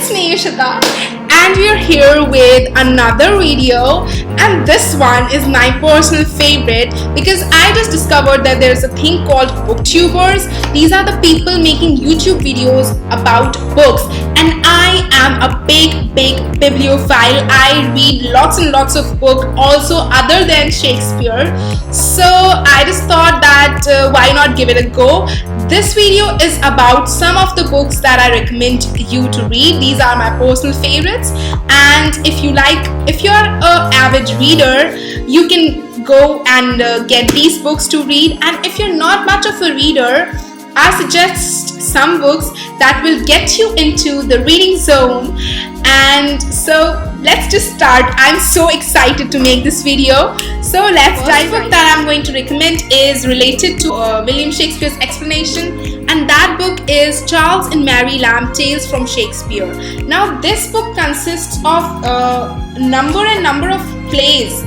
it's me Ishita, and we're here with another video, and this one is my personal favorite because I just discovered that there's a thing called booktubers. These are the people making YouTube videos about books, and I am a big bibliophile. I read lots and lots of books also other than Shakespeare, so I just thought that why not give it a go. This video is about some of the books that I recommend you to read. These are my personal favorites, and if you're an avid reader, you can go and get these books to read. And if you're not much of a reader, I suggest some books that will get you into the reading zone. And so let's just start. I'm so excited to make this video. So let's dive in. The book that I'm going to recommend is related to William Shakespeare's explanation, and that book is Charles and Mary Lamb Tales from Shakespeare. Now this book consists of a number of plays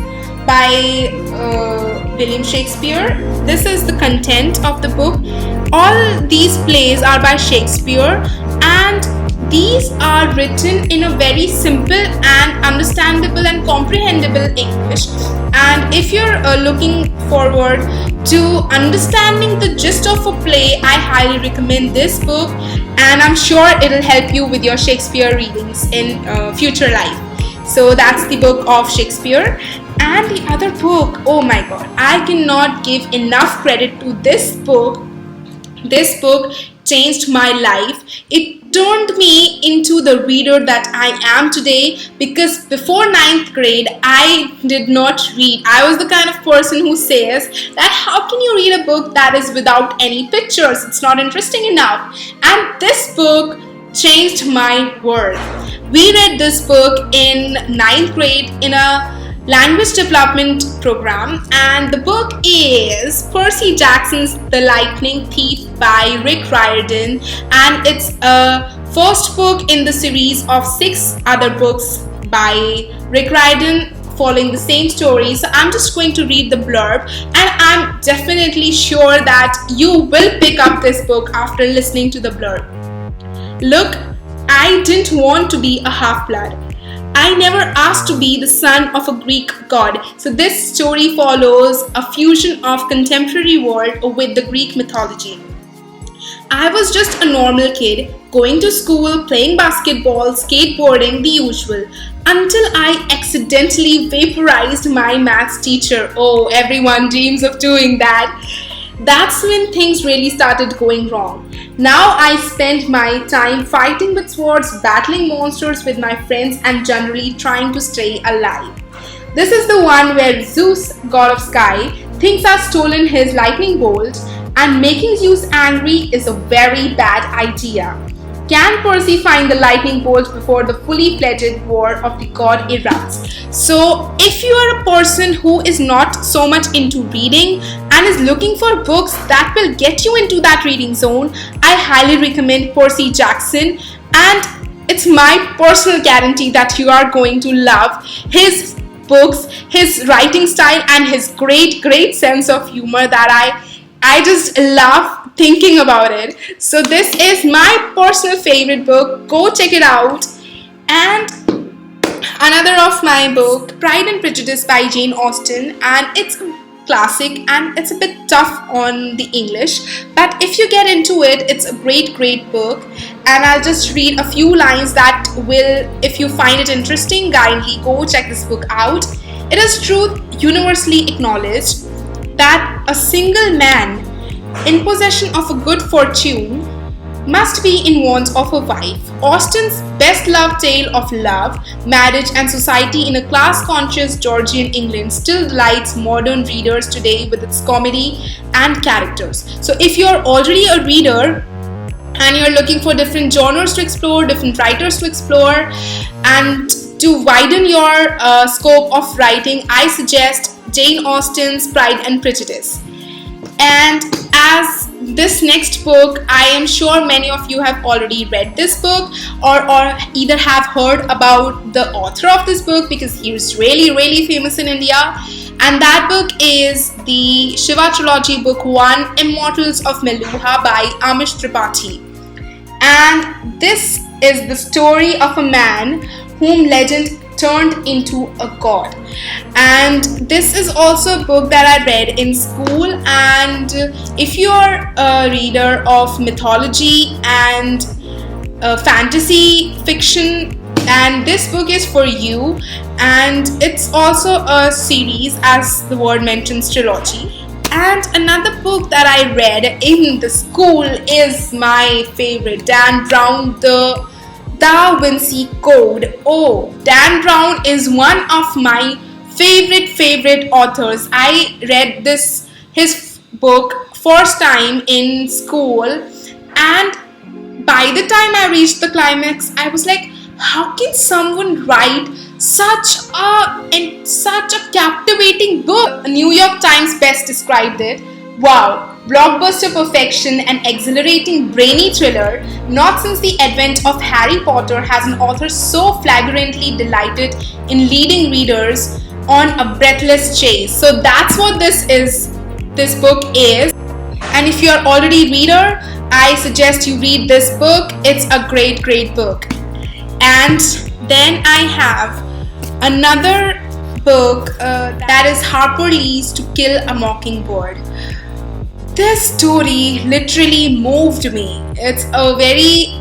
by William Shakespeare. This is the content of the book. All these plays are by Shakespeare, and these are written in a very simple and understandable and comprehensible English. And if you're looking forward to understanding the gist of a play, I highly recommend this book, and I'm sure it'll help you with your Shakespeare readings in future life. So that's the book of Shakespeare. And the other book, oh my god, I cannot give enough credit to this book. This book changed my life. It turned me into the reader that I am today, because before 9th grade I did not read. I was the kind of person who says that how can you read a book that is without any pictures? It's not interesting enough. And this book changed my world. We read this book in 9th grade in a language development program, and the book is Percy Jackson's The Lightning Thief by Rick Riordan, and it's a first book in the series of 6 other books by Rick Riordan following the same story. So I'm just going to read the blurb, and I'm definitely sure that you will pick up this book after listening to the blurb. Look, I didn't want to be a half-blood. I never asked to be the son of a Greek god. So this story follows a fusion of contemporary world with the Greek mythology. I was just a normal kid, going to school, playing basketball, skateboarding, the usual, until I accidentally vaporized my maths teacher. Oh, everyone dreams of doing that. That's when things really started going wrong. Now I spend my time fighting with swords, battling monsters with my friends, and generally trying to stay alive. This is the one where Zeus, god of sky, thinks I've stolen his lightning bolt, and making Zeus angry is a very bad idea. Can Percy find the lightning bolt before the fully fledged war of the god erupts? So if you are a person who is not so much into reading and is looking for books that will get you into that reading zone, I highly recommend Percy Jackson, and it's my personal guarantee that you are going to love his books, his writing style, and his great sense of humor that I just love thinking about it. So this is my personal favorite book. Go check it out. And another of my book, Pride and Prejudice by Jane Austen, and it's a classic and it's a bit tough on the English, but if you get into it, it's a great book. And I'll just read a few lines that will, if you find it interesting, kindly go check this book out. It is truth universally acknowledged that a single man in possession of a good fortune must be in want of a wife. Austen's best-loved tale of love, marriage, and society in a class-conscious Georgian England still delights modern readers today with its comedy and characters. So if you're already a reader and you're looking for different genres to explore, different writers to explore, and to widen your scope of writing, I suggest Jane Austen's Pride and Prejudice. And as this next book, I am sure many of you have already read this book or either have heard about the author of this book, because he is really famous in India. And that book is the Shiva Trilogy, Book 1, Immortals of Meluha by Amish Tripathi. And this is the story of a man whom legend turned into a god. And this is also a book that I read in school. And if you're a reader of mythology and fantasy fiction, and this book is for you. And it's also a series, as the word mentions, trilogy. And another book that I read in the school is my favorite, Dan Brown, the Da Vinci Code. Oh, Dan Brown is one of my favorite authors. I read his book first time in school, and by the time I reached the climax, I was like, how can someone write such a captivating book? New York Times best described it. Wow, blockbuster perfection and exhilarating brainy thriller. Not since the advent of Harry Potter has an author so flagrantly delighted in leading readers on a breathless chase. So that's what this book is. And if you're already a reader, I suggest you read this book. It's a great book. And then I have another book that is Harper Lee's To Kill a Mockingbird. This story literally moved me. It's a very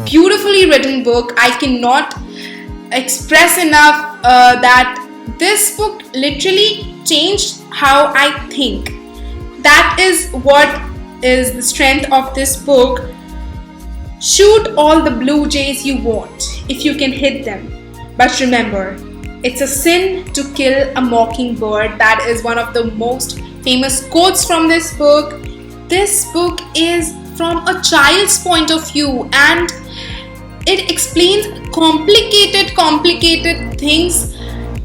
beautifully written book. I cannot express enough that this book literally changed how I think. That is what is the strength of this book. Shoot all the blue jays you want if you can hit them. But remember, it's a sin to kill a mockingbird. That is one of the most famous quotes from this book. This book is from a child's point of view, and it explains complicated things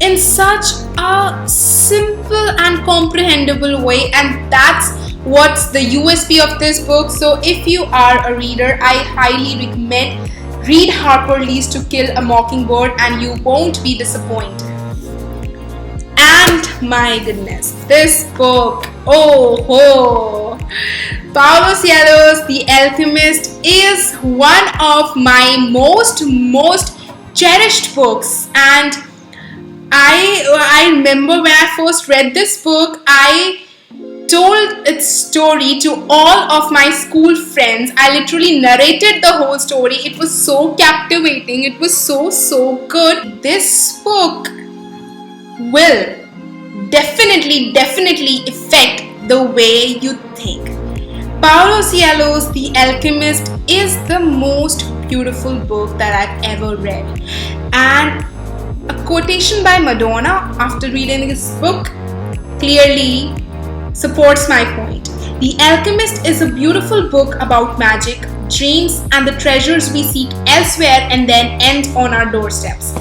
in such a simple and comprehensible way, and that's what's the USP of this book. So if you are a reader, I highly recommend read Harper Lee's To Kill a Mockingbird, and you won't be disappointed. And my goodness, this book, Paulo Coelho's The Alchemist is one of my most cherished books. And I remember when I first read this book, I told its story to all of my school friends. I literally narrated the whole story. It was so captivating. It was so good. This book will definitely affect the way you think. Paulo Coelho's The Alchemist is the most beautiful book that I've ever read. And a quotation by Madonna after reading this book clearly supports my point. The Alchemist is a beautiful book about magic, dreams, and the treasures we seek elsewhere and then end on our doorsteps.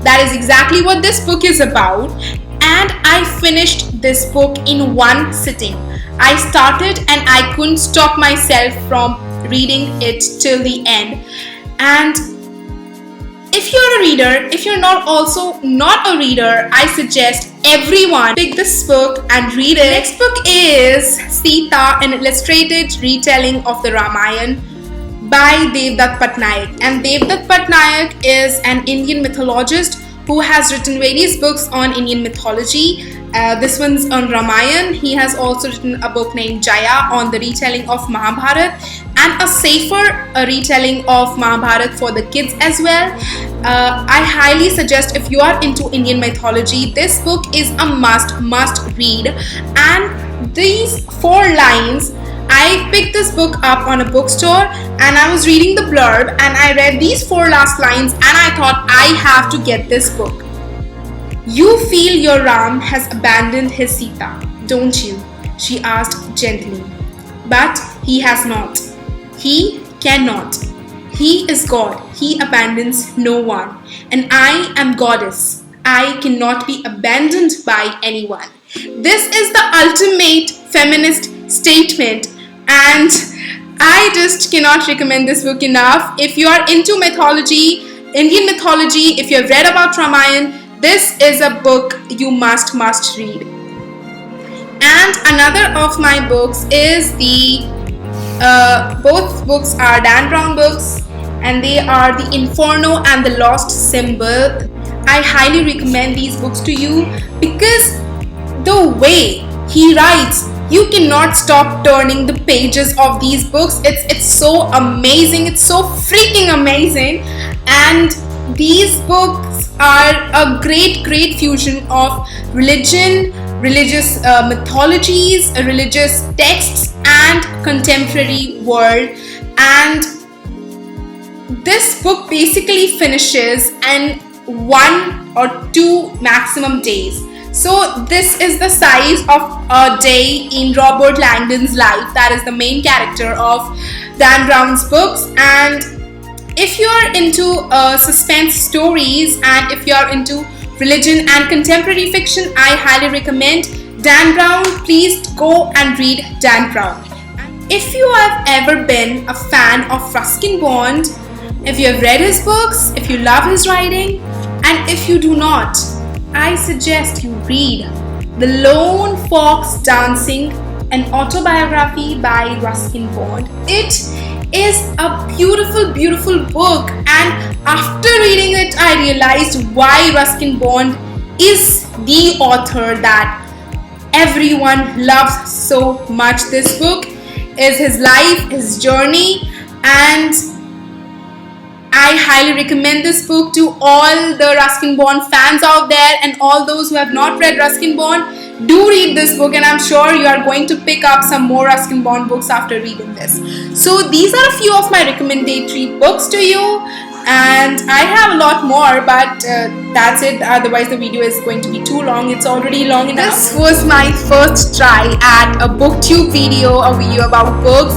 That is exactly what this book is about, and I finished this book in one sitting. I started and I couldn't stop myself from reading it till the end. And if you're a reader, if you're not a reader, I suggest everyone pick this book and read it. The next book is Sita, an illustrated retelling of the Ramayana by Devdutt Pattanaik. And Devdutt Pattanaik is an Indian mythologist who has written various books on Indian mythology. This one's on Ramayana. He has also written a book named Jaya on the retelling of Mahabharat, and a safer retelling of Mahabharat for the kids as well. I highly suggest, if you are into Indian mythology, this book is a must read. And these 4 lines, I picked this book up on a bookstore and I was reading the blurb and I read these 4 last lines and I thought, I have to get this book. You feel your Ram has abandoned his Sita, don't you? She asked gently. But he has not. He cannot. He is God. He abandons no one. And I am goddess. I cannot be abandoned by anyone. This is the ultimate feminist statement, and I just cannot recommend this book enough. If you are into mythology, Indian mythology, if you have read about Ramayana, this is a book you must read. And another of my books is the Both books are Dan Brown books, and they are The Inferno and The Lost Symbol. I highly recommend these books to you because the way he writes, you cannot stop turning the pages of these books. It's so amazing. It's so freaking amazing. And these books are a great fusion of religion, religious mythologies, religious texts, and contemporary world. And this book basically finishes in 1 or 2 maximum days. So this is the size of a day in Robert Langdon's life. That is the main character of Dan Brown's books. And if you're into suspense stories, and if you're into religion and contemporary fiction, I highly recommend Dan Brown. Please go and read Dan Brown. If you have ever been a fan of Ruskin Bond, if you have read his books, if you love his writing, and if you do not, I suggest you read The Lone Fox Dancing, an autobiography by Ruskin Bond. It is a beautiful book, and after reading it, I realized why Ruskin Bond is the author that everyone loves so much. This book is his life, his journey, and I highly recommend this book to all the Ruskin Bond fans out there, and all those who have not read Ruskin Bond. Do read this book, and I'm sure you are going to pick up some more Ruskin Bond books after reading this. So these are a few of my recommendatory books to you, and I have a lot more, but that's it. Otherwise the video is going to be too long. It's already long enough. This was my first try at a booktube video, a video about books.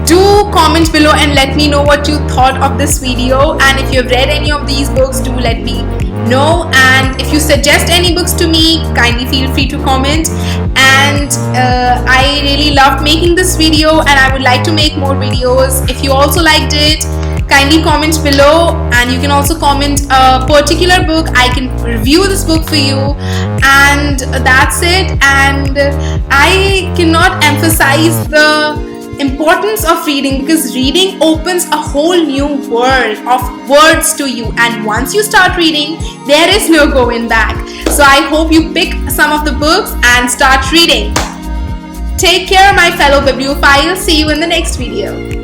Do comment below and let me know what you thought of this video, and if you have read any of these books, do let me know. And if you suggest any books to me, kindly feel free to comment. And I really loved making this video, and I would like to make more videos. If you also liked it, kindly comment below, and you can also comment a particular book. I can review this book for you, and that's it. And I cannot emphasize the importance of reading, because reading opens a whole new world of words to you, and once you start reading, there is no going back. So I hope you pick some of the books and start reading. Take care, my fellow bibliophiles. See you in the next video.